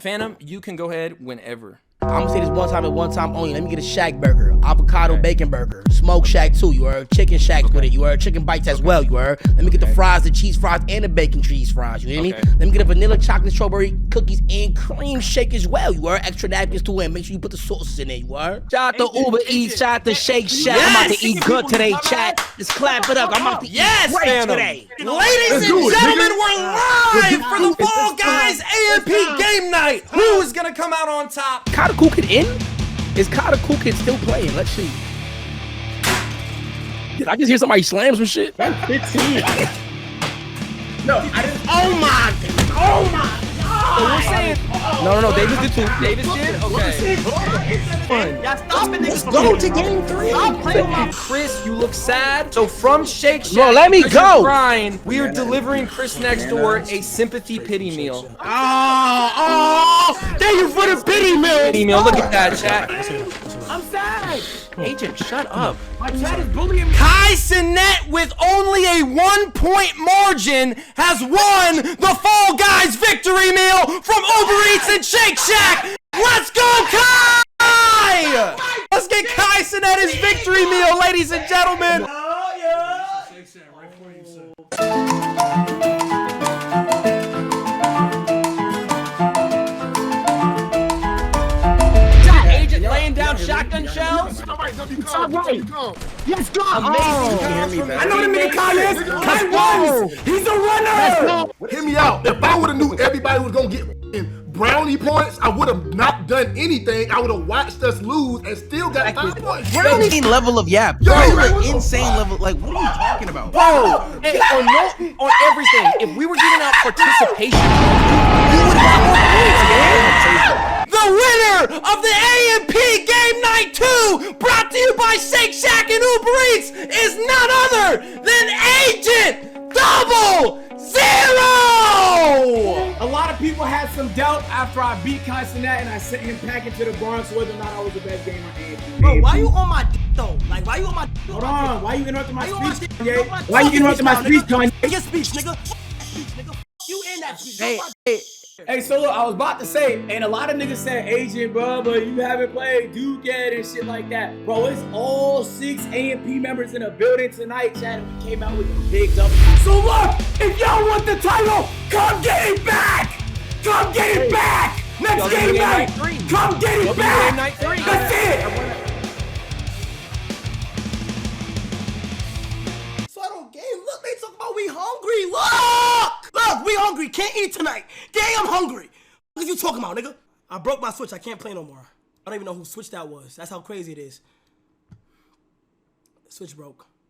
Fanum, you can go ahead whenever. I'm gonna say this one time and one time only. Let me get a shack burger, avocado bacon burger, smoke shack too. You heard? Chicken shacks with it. You heard? Chicken bites as well. You heard? Let me get the fries, the cheese fries, and the bacon cheese fries. You hear me? Let me get a vanilla chocolate strawberry cookies and cream shake as well. You heard? Extra napkins too, and make sure you put the sauces in there. You heard? Shout out to Uber Eats, shout out to Shake Shack. I'm about to eat good today, chat. Let's clap it up. I'm about to eat great today. Ladies and gentlemen, we're live for the Fall Guys AMP game night. Who is gonna come out on top? Kata Kukin in? Is Kata Kukin still playing? Let's see. Did I just hear somebody slam some shit? That's 15. No, I didn't. Oh my! Oh my! So we're saying. No. Davis did too. Davis did. Okay. Y'all stop it, niggas. Go to game 3. Stop playing with my Chris, you look sad. So from Shake Shack, Bro, let me because you're go. crying, we are delivering Chris next door a sympathy pity meal. Oh! Thank you for the pity meal. Pity meal. Look at that, chat. I'm sad. Agent, shut up. My chat is bullying me. Kai Cenat, with only a 1-point margin, has won the Fall Guys victory meal from Uber Eats and Shake Shack. Let's go, Kai! Let's get Kai Cenat his victory meal, ladies and gentlemen. Agent laying down shotgun shells. Let's go. Amazing. I know the nigga Kai is. Kai wins. He's a runner. Hear me out. If I would have knew everybody was gonna get brownie points, I would have not done anything. I would have watched us lose and still got 5 points. Brownie level of yap. Yo, You're like, an insane level. Like, what are you talking about? Bro, and on everything. If we were giving out participation, you would have more points, man. The winner of the AMP Game Night 2, brought to you by Shake Shack and Uber Eats, is none other than Agent 00. A lot of people had some doubt after I beat Kai Cenat and I sent him back into the Bronx whether or not I was the best gamer in. Bro, why you on my though? Like, why you on my Hold on, why you interrupting my speech, Why Kanye? Why you interrupting my speech, Kanye? Your speech, nigga. Speech, nigga. You in that speech. Hey, so look, I was about to say, and a lot of niggas said, Agent, bro, but you haven't played Duke yet and shit like that. Bro, it's all 6 AMP members in a building tonight, Chad, and we came out with a big W. So look, if y'all want the title, come get it back! Come get it back! Next game night, come get it back! That's it! So I don't game. Look, they talk about we hungry. Look, we hungry. Can't eat tonight. Damn hungry. What are you talking about, nigga? I broke my Switch. I can't play no more. I don't even know whose Switch that was. That's how crazy it is. The Switch broke.